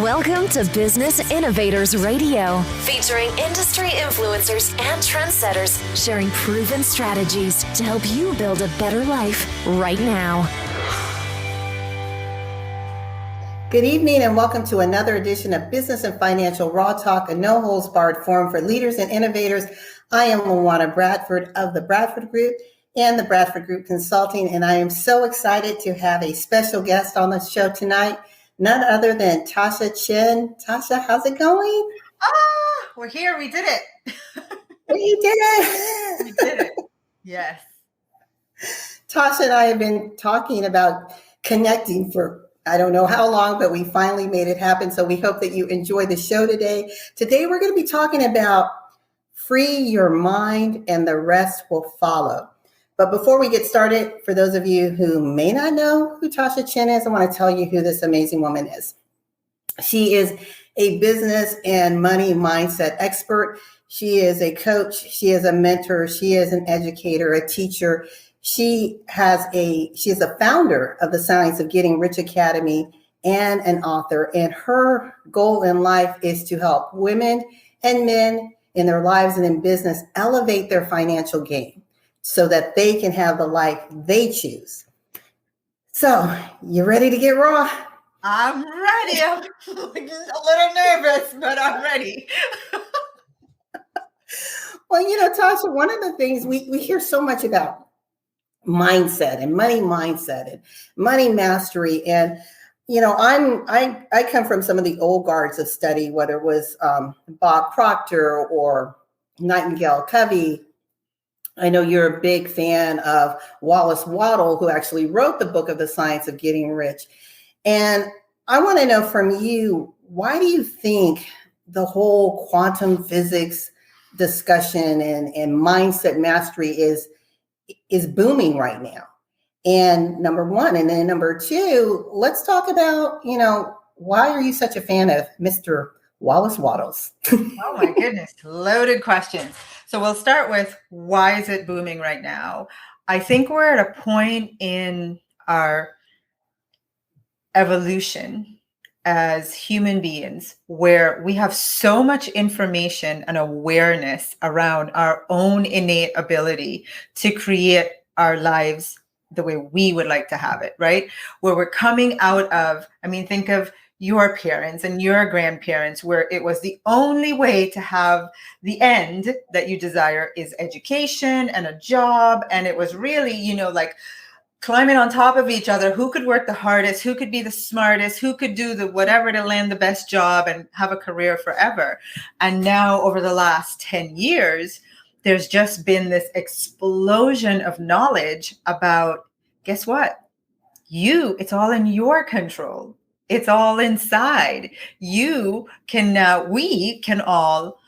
Welcome to Business Innovators Radio, featuring industry influencers and trendsetters sharing proven strategies to help you build a better life right now. Good evening and welcome to another edition of Business and Financial Raw Talk, a no-holds-barred forum for leaders and innovators. I am LaWanna Bradford of the Bradford Group and the Bradford Group Consulting, and I am so excited to have a special guest on the show tonight, none other than TASHA Chen. TASHA, how's it going? We're here. We did it. We did it. We did it. Yes. TASHA and I have been talking about connecting for I don't know how long, but we finally made it happen. So we hope that you enjoy the show today. Today, we're going to be talking about free your mind and the rest will follow. But before we get started, for those of you who may not know who TASHA Chen is, I want to tell you who this amazing woman is. She is a business and money mindset expert. She is a coach. She is a mentor. She is an educator, a teacher. She is a founder of the Science of Getting Rich Academy and an author. And her goal in life is to help women and men in their lives and in business elevate their financial game so that they can have the life they choose. So, you ready to get raw? I'm ready. I'm a little nervous, but I'm ready. Well, TASHA, one of the things we hear so much about mindset and money mastery. And, I come from some of the old guards of study, whether it was Bob Proctor or Nightingale Covey. I know you're a big fan of Wallace Waddle, who actually wrote the book of The Science of Getting Rich. And I want to know from you, why do you think the whole quantum physics discussion and mindset mastery is booming right now? And number one, and then number two, let's talk about, why are you such a fan of Mr. Wallace Waddles? Oh my goodness, loaded questions. So we'll start with, why is it booming right now? I think we're at a point in our evolution as human beings where we have so much information and awareness around our own innate ability to create our lives the way we would like to have it, right? Where we're coming out of, think of your parents and your grandparents, where it was the only way to have the end that you desire is education and a job. And it was really, like climbing on top of each other. Who could work the hardest? Who could be the smartest? Who could do the whatever to land the best job and have a career forever? And now over the last 10 years, there's just been this explosion of knowledge about, guess what? It's all in your control. It's all inside. We can all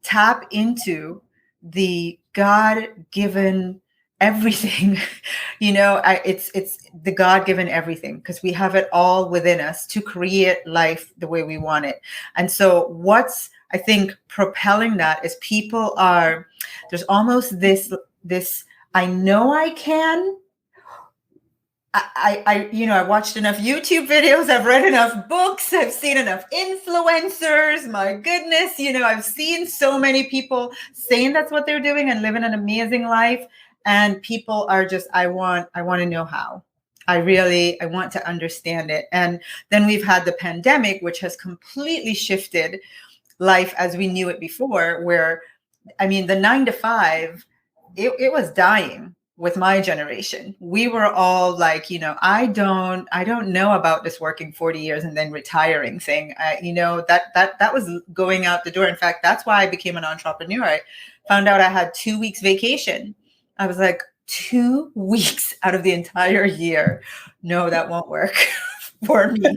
tap into the God-given everything. It's the God-given everything, because we have it all within us to create life the way we want it. And so what's, I think, propelling that is there's almost this, I know I can. I watched enough YouTube videos, I've read enough books, I've seen enough influencers, my goodness, I've seen so many people saying that's what they're doing and living an amazing life. And people are just, I want to know how. I want to understand it. And then we've had the pandemic, which has completely shifted life as we knew it before, where, the 9 to 5, it was dying. With my generation, we were all like, I don't know about this working 40 years and then retiring thing. That was going out the door. In fact, that's why I became an entrepreneur. I found out I had 2 weeks vacation. I was like, 2 weeks out of the entire year. No, that won't work for me.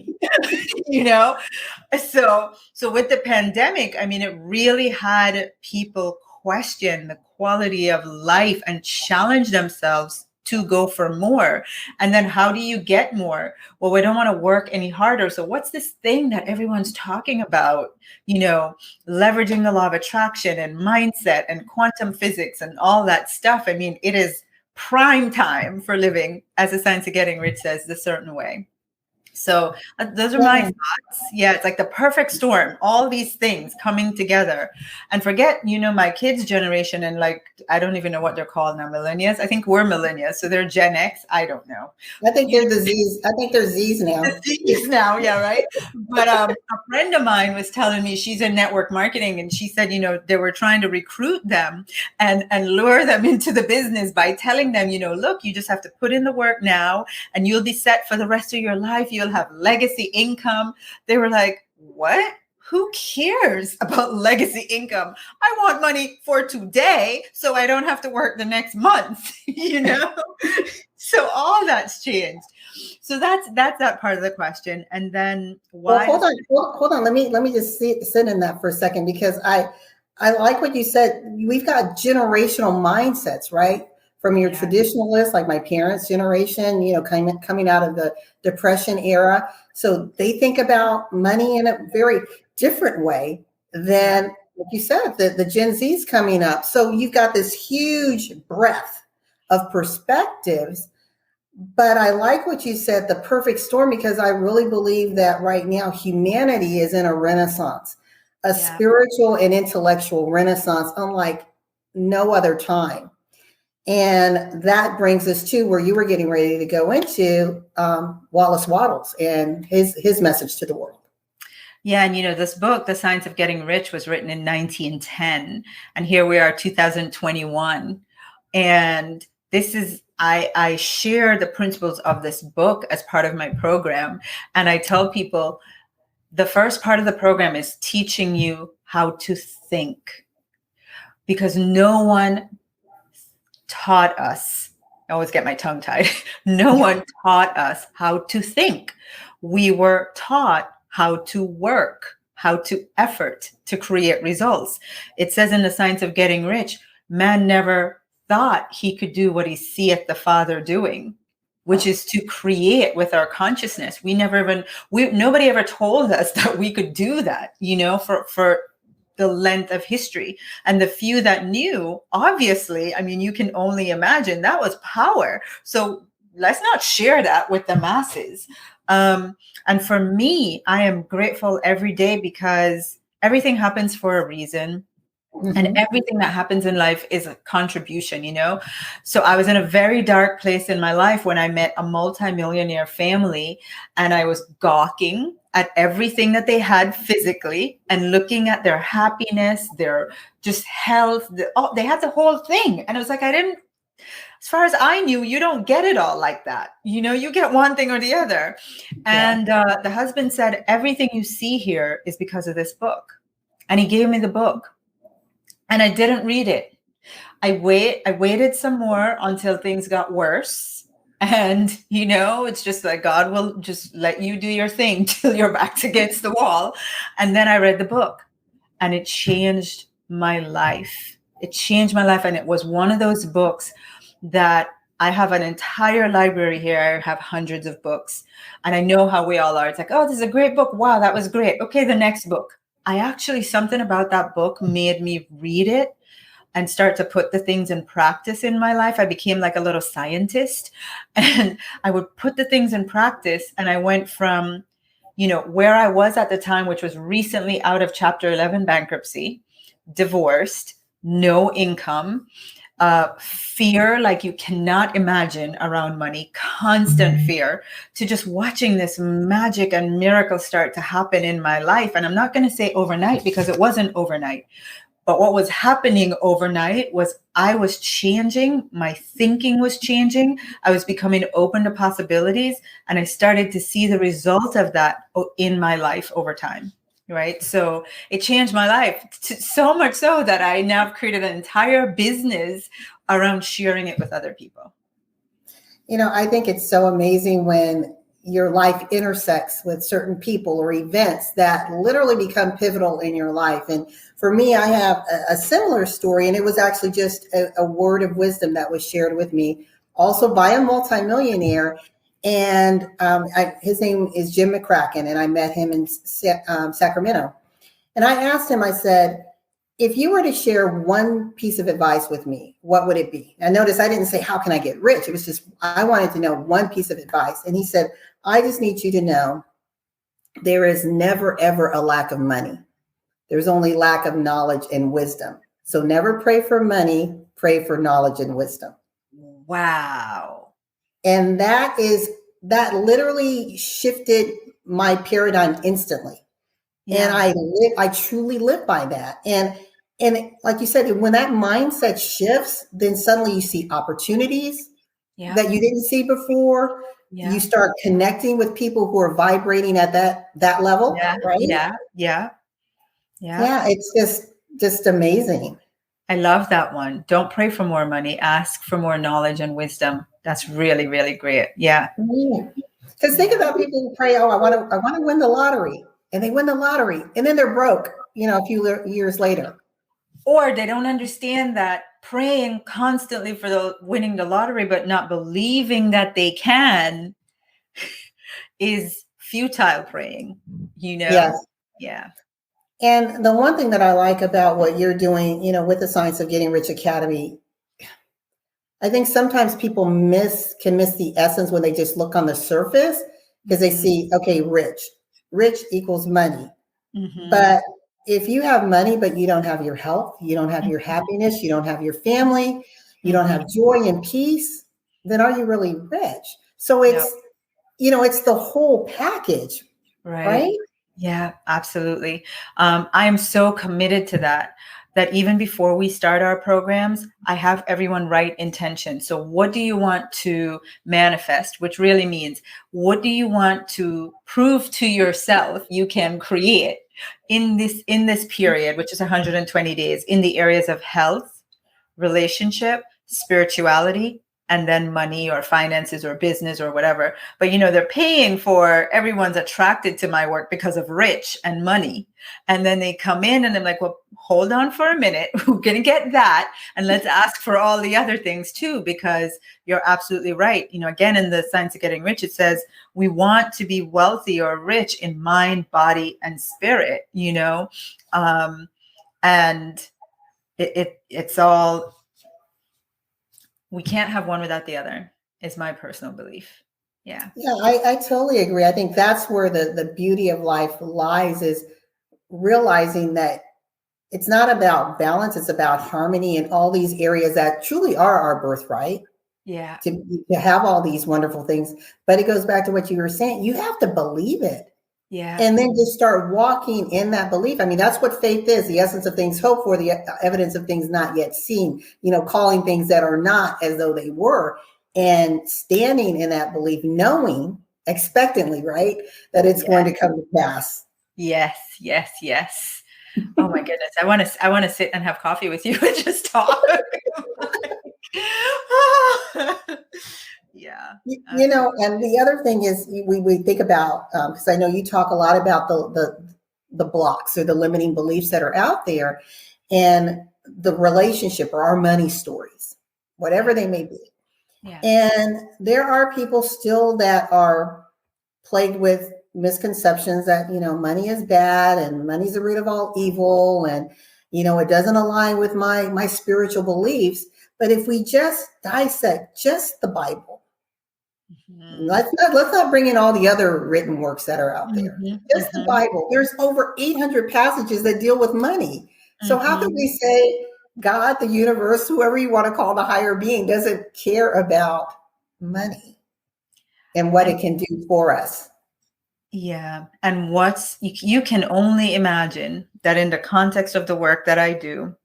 So with the pandemic, it really had people question the quality of life and challenge themselves to go for more. And then how do you get more? Well, we don't want to work any harder. So what's this thing that everyone's talking about? Leveraging the law of attraction and mindset and quantum physics and all that stuff. It is prime time for living, as the Science of Getting Rich says, the certain way. So those are my Yeah. thoughts. Yeah, it's like the perfect storm, all these things coming together. And forget, my kids' generation, and like, I don't even know what they're called now, millennials. I think we're millennials. So they're Gen X. I don't know. I think they're the Z's. I think they're Z's now. Z's now, yeah, right. But a friend of mine was telling me, she's in network marketing, and she said, they were trying to recruit them and lure them into the business by telling them, look, you just have to put in the work now, and you'll be set for the rest of your life. You'll have legacy income. They were like, what? Who cares about legacy income? I want money for today so I don't have to work the next month, So all that's changed. So that's that part of the question. And then why? Well, hold on. Let me just sit in that for a second, because I like what you said. We've got generational mindsets, right? From your traditionalists, like my parents' generation, coming out of the Depression era. So they think about money in a very different way than, like you said, the Gen Z's coming up. So you've got this huge breadth of perspectives. But I like what you said, the perfect storm, because I really believe that right now humanity is in a renaissance, a spiritual and intellectual renaissance, unlike no other time. And that brings us to where you were getting ready to go into, Wallace Wattles and his message to the world. Yeah. And, this book, The Science of Getting Rich, was written in 1910. And here we are, 2021. And this is, I share the principles of this book as part of my program. And I tell people the first part of the program is teaching you how to think, because no one taught us. I always get my tongue tied. No one taught us how to think. We were taught how to work, how to effort to create results. It says in The Science of Getting Rich, man never thought he could do what he seeth the Father doing, which is to create with our consciousness. Nobody ever told us that we could do that, for the length of history. And the few that knew, obviously, you can only imagine, that was power. So let's not share that with the masses. And for me, I am grateful every day, because everything happens for a reason. Mm-hmm. And everything that happens in life is a contribution, So I was in a very dark place in my life when I met a multimillionaire family, and I was gawking at everything that they had physically and looking at their happiness, their just health. They had the whole thing. And it was like, as far as I knew, you don't get it all like that. You get one thing or the other. And the husband said, everything you see here is because of this book. And he gave me the book. And I didn't read it. I waited some more until things got worse. And, it's just like God will just let you do your thing till your back's against the wall. And then I read the book, and it changed my life. It changed my life. And it was one of those books that I have an entire library here. I have hundreds of books, and I know how we all are. It's like, oh, this is a great book. Wow, that was great. Okay, the next book. Something about that book made me read it and start to put the things in practice in my life. I became like a little scientist, and I would put the things in practice. And I went from, where I was at the time, which was recently out of Chapter 11 bankruptcy, divorced, no income, fear like you cannot imagine around money, constant fear, to just watching this magic and miracle start to happen in my life. And I'm not going to say overnight, because it wasn't overnight. But what was happening overnight was I was changing. My thinking was changing. I was becoming open to possibilities. And I started to see the result of that in my life over time. Right. So it changed my life so much so that I now have created an entire business around sharing it with other people. I think it's so amazing when your life intersects with certain people or events that literally become pivotal in your life. And for me, I have a similar story, and it was actually just a word of wisdom that was shared with me also by a multimillionaire. And his name is Jim McCracken, and I met him in Sacramento. And I asked him, I said, if you were to share one piece of advice with me, what would it be? And notice I didn't say, how can I get rich? It was just, I wanted to know one piece of advice. And he said, I just need you to know there is never, ever a lack of money. There's only lack of knowledge and wisdom. So never pray for money, pray for knowledge and wisdom. Wow. And that literally shifted my paradigm instantly. Yeah. And I truly live by that. And like you said, when that mindset shifts, then suddenly you see opportunities that you didn't see before. Yeah. You start connecting with people who are vibrating at that level, right? Yeah. It's just amazing. I love that one. Don't pray for more money. Ask for more knowledge and wisdom. That's really, really great. Yeah. Because think about people who pray, oh, I want to win the lottery. And they win the lottery. And then they're broke, a few years later. Or they don't understand that praying constantly for winning the lottery, but not believing that they can is futile praying, Yes. Yeah. And the one thing that I like about what you're doing, with the Science of Getting Rich Academy, I think sometimes people can miss the essence when they just look on the surface because they see, okay, rich equals money. Mm-hmm. But if you have money, but you don't have your health, you don't have your happiness, you don't have your family, you don't have joy and peace, then are you really rich? So it's, it's the whole package, right? Yeah, absolutely. I am so committed to that even before we start our programs, I have everyone write intention. So what do you want to manifest? Which really means, what do you want to prove to yourself you can create in this period, which is 120 days, in the areas of health, relationship, spirituality, and then money or finances or business or whatever. But, they're paying for, everyone's attracted to my work because of rich and money. And then they come in and I'm like, well, hold on for a minute. We're going to get that. And let's ask for all the other things too, because you're absolutely right. Again, in the Science of Getting Rich, it says we want to be wealthy or rich in mind, body, and spirit, and it's all, we can't have one without the other, is my personal belief. Yeah. Yeah, I totally agree. I think that's where the beauty of life lies, is realizing that it's not about balance, it's about harmony in all these areas that truly are our birthright. Yeah. To have all these wonderful things. But it goes back to what you were saying. You have to believe it. Yeah. And then just start walking in that belief. I mean, that's what faith is, the essence of things hoped for, the evidence of things not yet seen, calling things that are not as though they were, and standing in that belief, knowing expectantly, right, that it's going to come to pass. Yes. Oh my goodness. I want to sit and have coffee with you and just talk. Yeah. And the other thing is we think about, because I know you talk a lot about the blocks or the limiting beliefs that are out there, and the relationship or our money stories, whatever they may be. Yeah. And there are people still that are plagued with misconceptions that, money is bad and money's the root of all evil. And, it doesn't align with my spiritual beliefs. But if we just dissect just the Bible, let's not bring in all the other written works that are out there. Just the Bible. There's over 800 passages that deal with money. So how can we say God, the universe, whoever you want to call the higher being, doesn't care about money and what it can do for us? Yeah. And you can only imagine that in the context of the work that I do,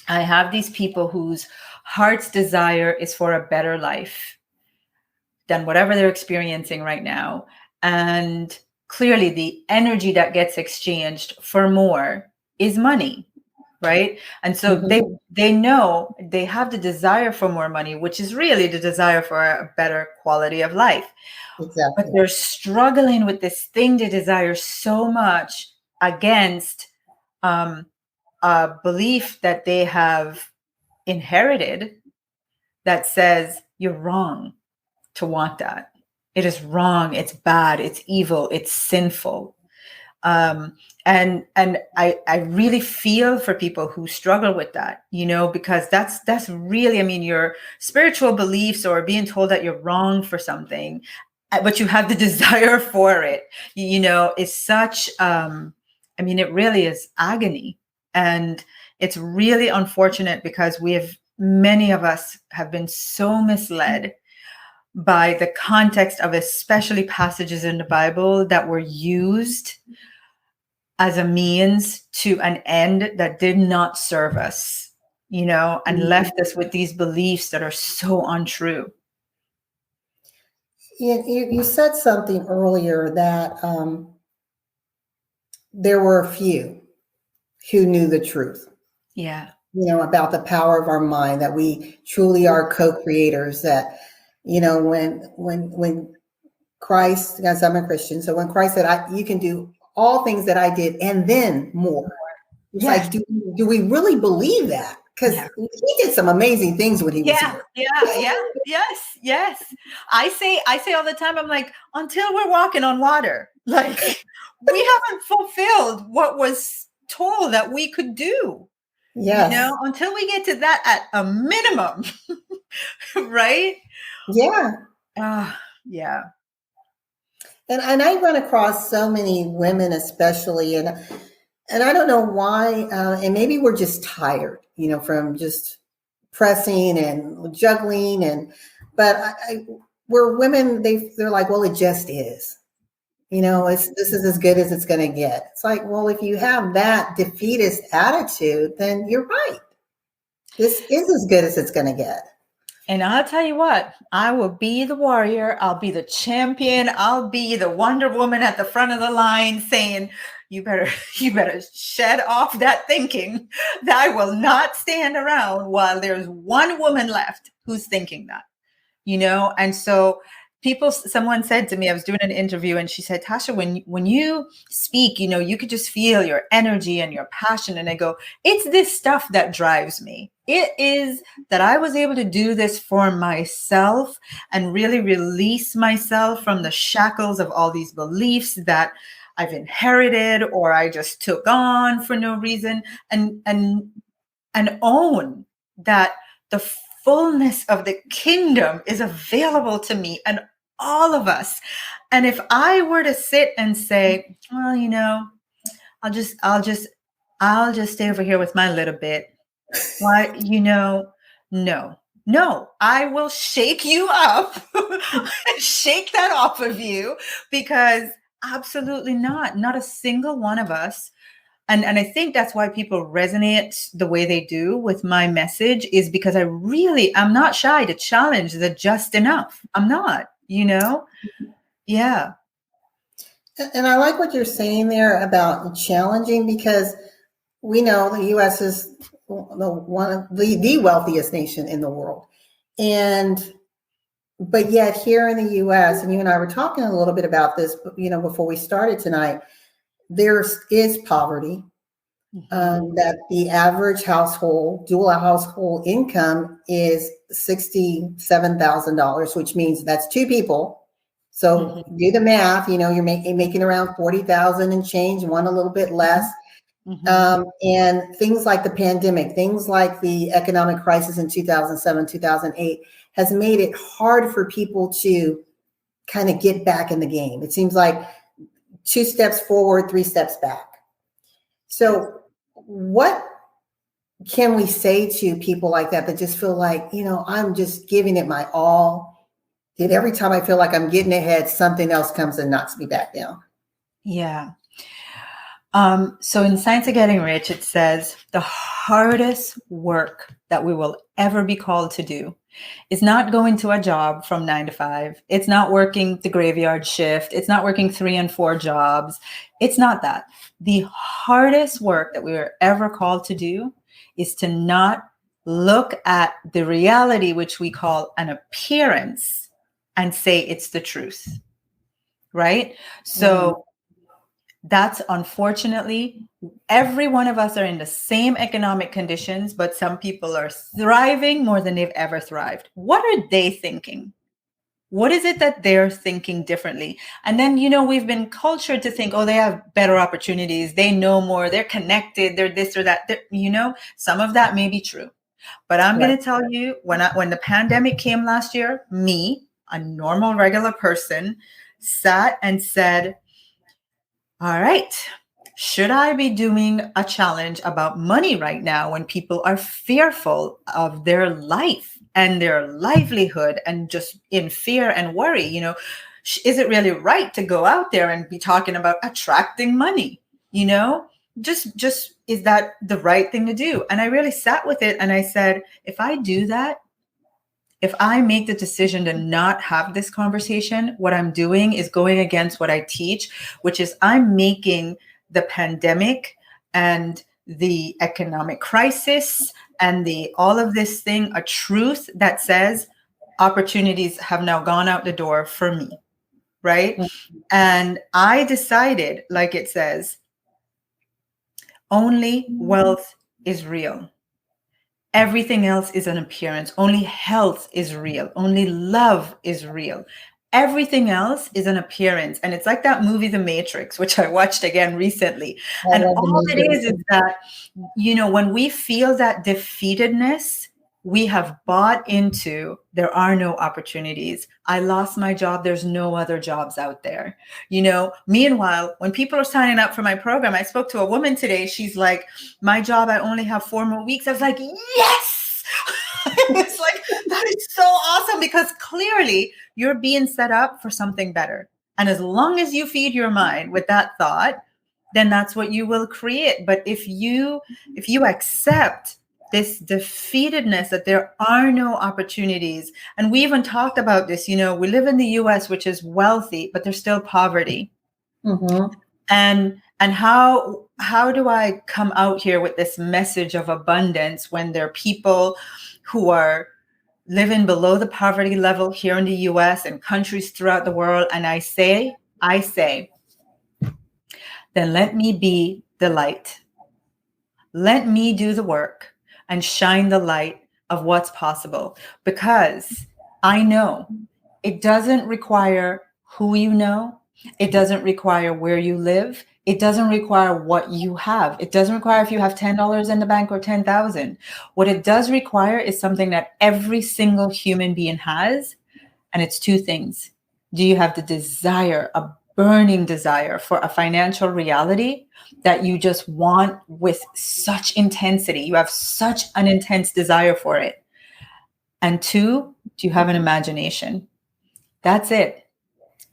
I have these people whose heart's desire is for a better life than whatever they're experiencing right now. And clearly the energy that gets exchanged for more is money, right? And so they know they have the desire for more money, which is really the desire for a better quality of life. Exactly. But they're struggling with this thing they desire so much against a belief that they have inherited that says you're wrong to want that. It is wrong. It's bad. It's evil. It's sinful. And I really feel for people who struggle with that, because that's really, your spiritual beliefs or being told that you're wrong for something but you have the desire for it, is such, it really is agony. And it's really unfortunate because many of us have been so misled by the context of especially passages in the Bible that were used as a means to an end that did not serve us, and left us with these beliefs that are so untrue. You said something earlier that there were a few who knew the truth. Yeah. About the power of our mind, that we truly are co-creators, that, when Christ, because I'm a Christian, so when Christ said, you can do all things that I did and then more. It's like, do we really believe that? Because he did some amazing things when he was here. Yes. I say all the time, I'm like, until we're walking on water, like we haven't fulfilled what was told that we could do. Yes. Until we get to that at a minimum, right? Yeah. Yeah. And I run across so many women, especially, and I don't know why, and maybe we're just tired, from just pressing and juggling, but we're women, they're like, well, it just is, this is as good as it's going to get. It's like, well, if you have that defeatist attitude, then you're right. This is as good as it's going to get. And I'll tell you what, I will be the warrior. I'll be the champion. I'll be the Wonder Woman at the front of the line saying, you better shed off that thinking that I will not stand around while there's one woman left who's thinking that, And so someone said to me, I was doing an interview, and she said, Tasha, when you speak, you could just feel your energy and your passion. And I go, it's this stuff that drives me. It is that I was able to do this for myself and really release myself from the shackles of all these beliefs that I've inherited or I just took on for no reason, and own that the fullness of the kingdom is available to me and all of us. And if I were to sit and say, well, I'll just stay over here with my little bit. Why, no, I will shake you up, shake that off of you, because absolutely not a single one of us. And I think that's why people resonate the way they do with my message, is because I'm not shy to challenge the just enough. I'm not, Yeah. And I like what you're saying there about challenging, because we know the U.S. is one of the wealthiest nation in the world. But yet here in the U.S., and you and I were talking a little bit about this, before we started tonight, there is poverty, that the average dual household income is $67,000, which means that's two people. So do the math, you're making around 40,000 and change, one a little bit less. And things like the pandemic, things like the economic crisis in 2007, 2008 has made it hard for people to kind of get back in the game. It seems like 2 steps forward, 3 steps back. So what can we say to people like that just feel like, I'm just giving it my all, and every time I feel like I'm getting ahead, something else comes and knocks me back down? Yeah. So in Science of Getting Rich, it says the hardest work that we will ever be called to do is not going to a job from 9 to 5. It's not working the graveyard shift. It's not working 3 and 4 jobs. It's not that. The hardest work that we are ever called to do is to not look at the reality, which we call an appearance, and say it's the truth. Right? So that's, unfortunately, every one of us are in the same economic conditions, but some people are thriving more than they've ever thrived. What are they thinking? What is it that they're thinking differently? And then, we've been cultured to think, they have better opportunities. They know more. They're connected. They're this or that. Some of that may be true. But I'm going to tell you, when the pandemic came last year, a normal, regular person, sat and said, all right, should I be doing a challenge about money right now when people are fearful of their life and their livelihood and just in fear and worry? You know, is it really right to go out there and be talking about attracting money? You know, just is that the right thing to do? And I really sat with it and I said, if I do that, if I make the decision to not have this conversation, what I'm doing is going against what I teach, which is I'm making the pandemic and the economic crisis and the all of this thing a truth that says opportunities have now gone out the door for me, right? And I decided, like it says, only wealth is real. Everything else is an appearance. Only health is real. Only love is real. Everything else is an appearance. And it's like that movie, The Matrix, which I watched again recently. And all it is that, you know, when we feel that defeatedness, we have bought into there are no opportunities. I lost my job. There's no other jobs out there. You know, meanwhile, when people are signing up for my program, I spoke to a woman today. She's like, my job, I only have 4 more weeks. I was like, yes. It's like, that is so awesome because clearly you're being set up for something better. And as long as you feed your mind with that thought, then that's what you will create. But if you accept this defeatedness that there are no opportunities. And we even talked about this, you know, we live in the US, which is wealthy, but there's still poverty. Mm-hmm. And how do I come out here with this message of abundance when there are people who are living below the poverty level here in the US and countries throughout the world? And I say, then let me be the light. Let me do the work and shine the light of what's possible, because I know it doesn't require who you know. It doesn't require where you live. It doesn't require what you have. It doesn't require if you have $10 in the bank or 10,000. What it does require is something that every single human being has. And it's 2 things. Do you have the desire, a burning desire for a financial reality that you just want with such intensity? You have such an intense desire for it. And 2, do you have an imagination? That's it.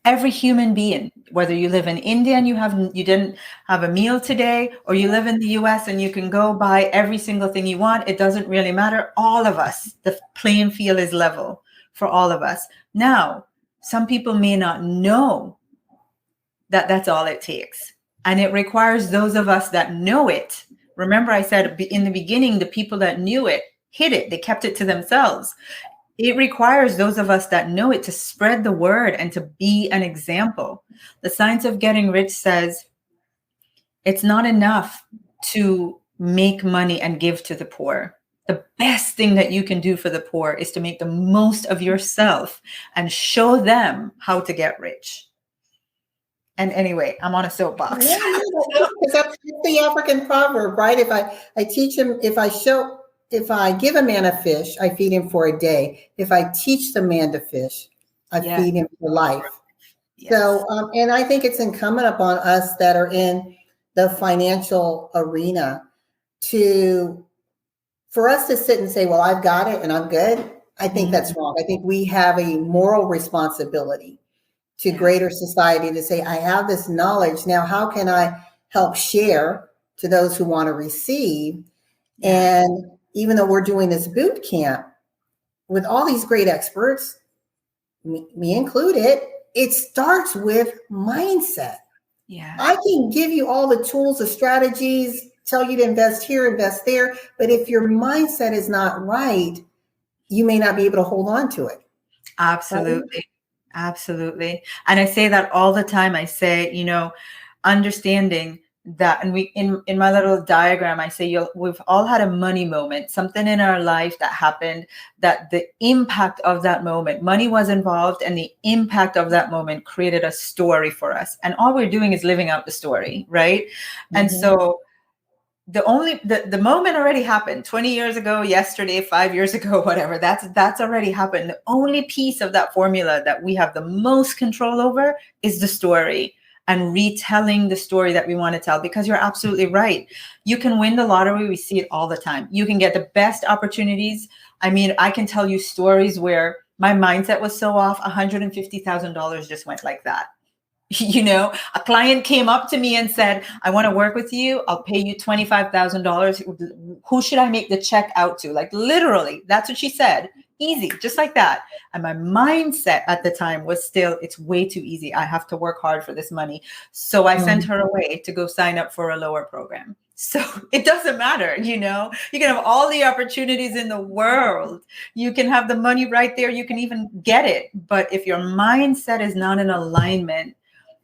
Every human being, whether you live in India and you didn't have a meal today, or you live in the US and you can go buy every single thing you want, it doesn't really matter. All of us, the playing field is level for all of us. Now, some people may not know that that's all it takes. And it requires those of us that know it. Remember, I said in the beginning, the people that knew it hid it. They kept it to themselves. It requires those of us that know it to spread the word and to be an example. The Science of Getting Rich says it's not enough to make money and give to the poor. The best thing that you can do for the poor is to make the most of yourself and show them how to get rich. And anyway, I'm on a soapbox. Yeah, that's the African proverb, right? If I teach him, if I give a man a fish, I feed him for a day. If I teach the man to fish, I feed him for life. Yes. So, and I think it's incumbent upon us that are in the financial arena for us to sit and say, well, I've got it and I'm good. I think that's wrong. I think we have a moral responsibility to greater society to say, I have this knowledge. Now, how can I help share to those who want to receive? And even though we're doing this boot camp with all these great experts, me included, it starts with mindset. Yeah, I can give you all the tools, the strategies, tell you to invest here, invest there. But if your mindset is not right, you may not be able to hold on to it. Absolutely. Right? Absolutely. And I say that all the time. I say, you know, understanding that, and we in my little diagram, I say we've all had a money moment, something in our life that happened, that the impact of that moment, money was involved, and the impact of that moment created a story for us. And all we're doing is living out the story, right? And so the moment already happened 20 years ago, yesterday, 5 years ago, whatever. That's already happened. The only piece of that formula that we have the most control over is the story and retelling the story that we want to tell, because you're absolutely right. You can win the lottery. We see it all the time. You can get the best opportunities. I mean, I can tell you stories where my mindset was so off, $150,000 just went like that. A client came up to me and said, I want to work with you. I'll pay you $25,000. Who should I make the check out to? Like, literally, that's what she said. Easy, just like that. And my mindset at the time was still, it's way too easy. I have to work hard for this money. So I sent her away to go sign up for a lower program. So it doesn't matter, you can have all the opportunities in the world. You can have the money right there. You can even get it. But if your mindset is not in alignment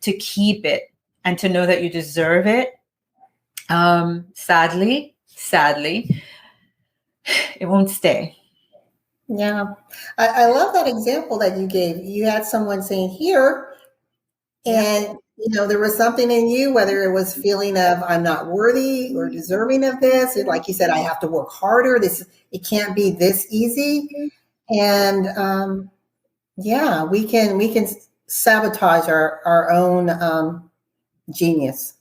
to keep it and to know that you deserve it, sadly, it won't stay. Yeah. I love that example that you gave. You had someone saying here, and there was something in you, whether it was feeling of I'm not worthy or deserving of this, or like you said, I have to work harder. It can't be this easy. And we can sabotage our own genius.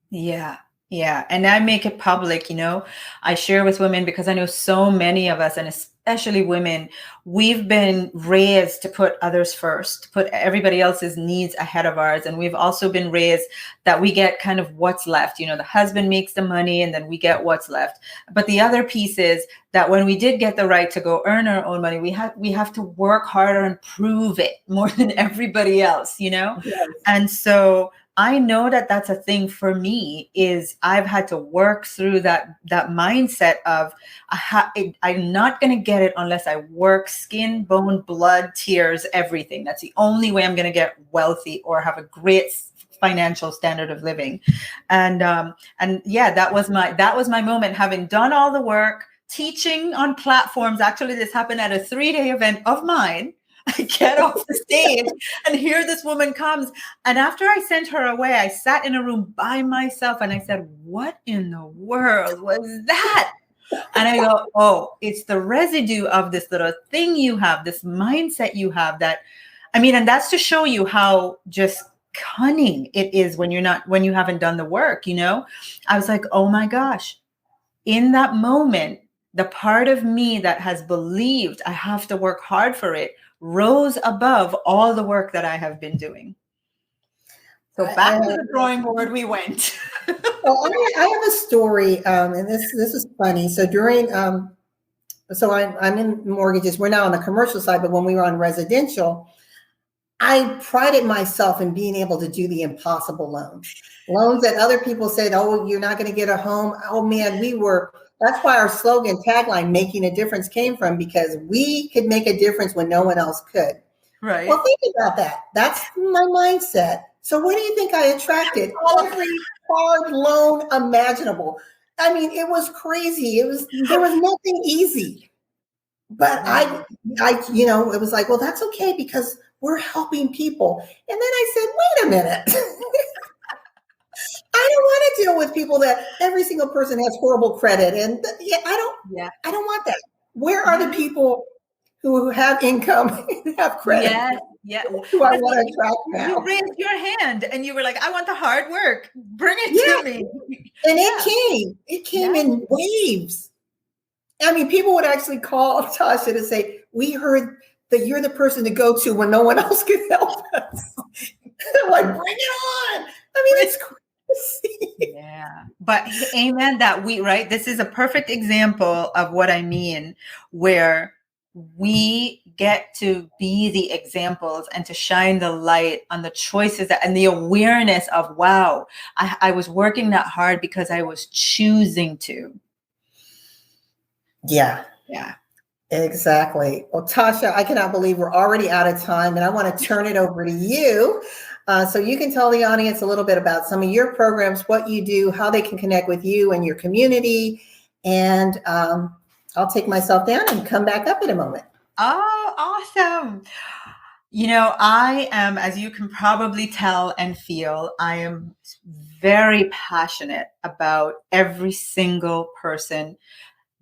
Yeah. And I make it public, I share with women, because I know so many of us, and especially women, we've been raised to put others first, to put everybody else's needs ahead of ours. And we've also been raised that we get kind of what's left. The husband makes the money and then we get what's left. But the other piece is that when we did get the right to go earn our own money, we have to work harder and prove it more than everybody else, Yes. And so I know that that's a thing for me, is I've had to work through that mindset of I'm not going to get it unless I work skin, bone, blood, tears, everything. That's the only way I'm going to get wealthy or have a great financial standard of living. And that was my moment, having done all the work, teaching on platforms. Actually, this happened at a 3-day event of mine. I get off the stage and here this woman comes. And after I sent her away, I sat in a room by myself and I said, what in the world was that? And I go, oh, it's the residue of this little thing you have, this mindset you have and that's to show you how just cunning it is when you haven't done the work, I was like, oh my gosh, in that moment, the part of me that has believed I have to work hard for it rose above all the work that I have been doing. So back to the drawing board we went. Well, I have a story, and this is funny. So during, I'm in mortgages. We're now on the commercial side, but when we were on residential, I prided myself in being able to do the impossible loans that other people said, oh, you're not going to get a home. Oh man, that's why our slogan tagline, making a difference, came from, because we could make a difference when no one else could. Right. Well, think about that. That's my mindset. So what do you think I attracted? Every hard loan imaginable. I mean, it was crazy. There was nothing easy. But I it was like, well, that's okay because we're helping people. And then I said, wait a minute. I don't want to deal with people that every single person has horrible credit. And I don't want that. Where are the people who have income and have credit? Yeah. Who I want to attract now? You raised your hand and you were like, I want the hard work. Bring it to me. And it came in waves. I mean, people would actually call Tasha to say, we heard that you're the person to go to when no one else can help us. I'm like, bring it on. I mean, it's crazy. Yeah. But amen, right? This is a perfect example of what I mean, where we get to be the examples and to shine the light on the choices and the awareness of, wow, I was working that hard because I was choosing to. Yeah. Exactly. Well, Tasha, I cannot believe we're already out of time, and I want to turn it over to you so you can tell the audience a little bit about some of your programs, what you do, how they can connect with you and your community. And I'll take myself down and come back up in a moment. Oh, awesome. I am, as you can probably tell and feel, I am very passionate about every single person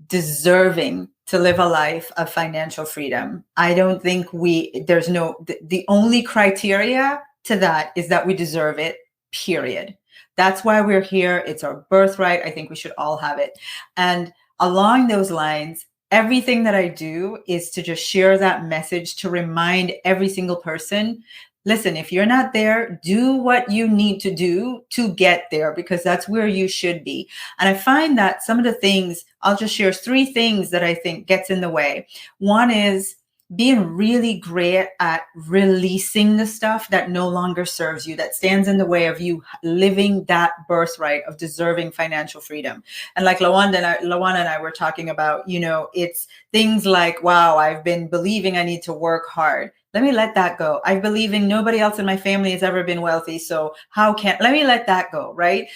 deserving to live a life of financial freedom. I don't think the only criteria to that is that we deserve it, period. That's why we're here. It's our birthright. I think we should all have it. And along those lines, everything that I do is to just share that message to remind every single person, listen, if you're not there, do what you need to do to get there, because that's where you should be. And I find that some of the things, I'll just share 3 things that I think gets in the way. One is being really great at releasing the stuff that no longer serves you, that stands in the way of you living that birthright of deserving financial freedom. And like LaWanna and I were talking about, it's things like, wow, I've been believing I need to work hard. Let me let that go. I'm believing nobody else in my family has ever been wealthy. So let me let that go, right?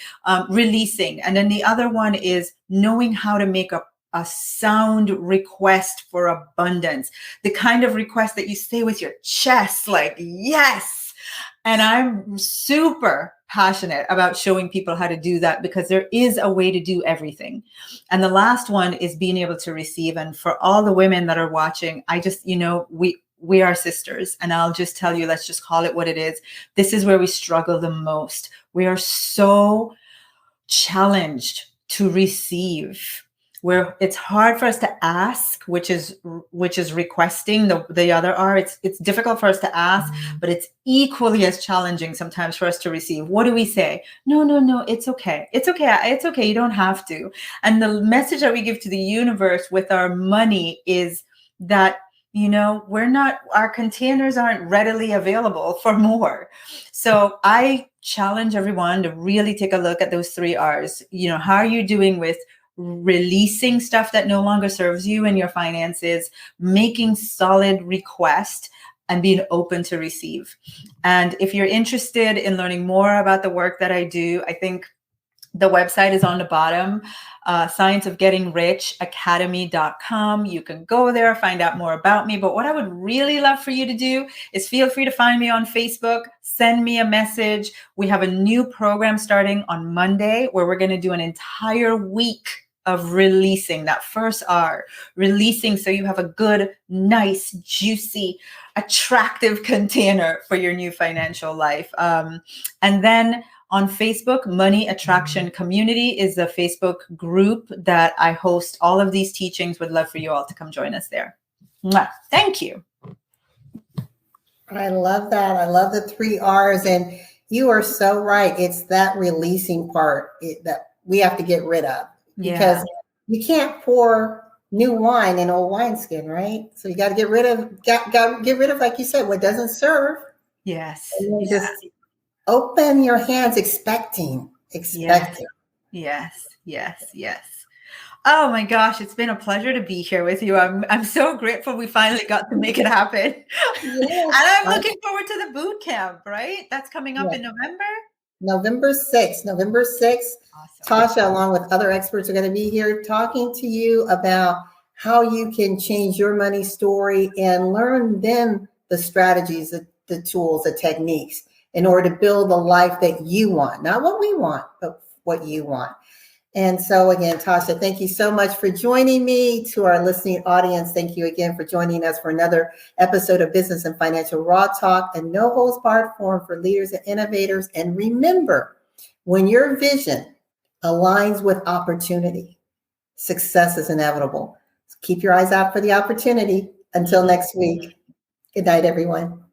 Releasing. And then the other one is knowing how to make a sound request for abundance, the kind of request that you say with your chest, like, yes. And I'm super passionate about showing people how to do that, because there is a way to do everything. And the last one is being able to receive. And for all the women that are watching, I just, we are sisters. And I'll just tell you, let's just call it what it is. This is where we struggle the most. We are so challenged to receive, where it's hard for us to ask, which is requesting. The other are, it's difficult for us to ask, but it's equally as challenging sometimes for us to receive. What do we say? No, it's okay. It's okay. You don't have to. And the message that we give to the universe with our money is that, our containers aren't readily available for more. So I challenge everyone to really take a look at those 3 R's. How are you doing with releasing stuff that no longer serves you and your finances, making solid requests, and being open to receive. And if you're interested in learning more about the work that I do, I think the website is on the bottom, scienceofgettingrich.academy.com. You can go there, find out more about me. But what I would really love for you to do is feel free to find me on Facebook, send me a message. We have a new program starting on Monday where we're going to do an entire week of releasing, that first R, releasing, so you have a good, nice, juicy, attractive container for your new financial life. And then on Facebook, Money Attraction Community is a Facebook group that I host all of these teachings. Would love for you all to come join us there. Mwah. Thank you. I love that. I love the 3 R's. And you are so right. It's that releasing part that we have to get rid of. Because you can't pour new wine in old wineskin, right? So you got to get rid of, like you said, what doesn't serve. Yes. And just open your hands, expecting. Yes. Oh my gosh, it's been a pleasure to be here with you. I'm so grateful we finally got to make it happen. And I'm looking forward to the boot camp, right? That's coming up in November. November 6th. Awesome. TASHA, along with other experts, are going to be here talking to you about how you can change your money story and learn then the strategies, the tools, the techniques in order to build the life that you want, not what we want, but what you want. And so again, TASHA, thank you so much for joining me. To our listening audience, thank you again for joining us for another episode of Business and Financial Raw Talk, a no holds barred forum for leaders and innovators. And remember, when your vision aligns with opportunity, success is inevitable. So keep your eyes out for the opportunity. Until next week. Good night, everyone.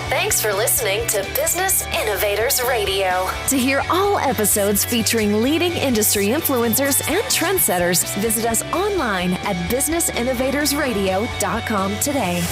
Thanks for listening to Business Innovators Radio. To hear all episodes featuring leading industry influencers and trendsetters, visit us online at businessinnovatorsradio.com today.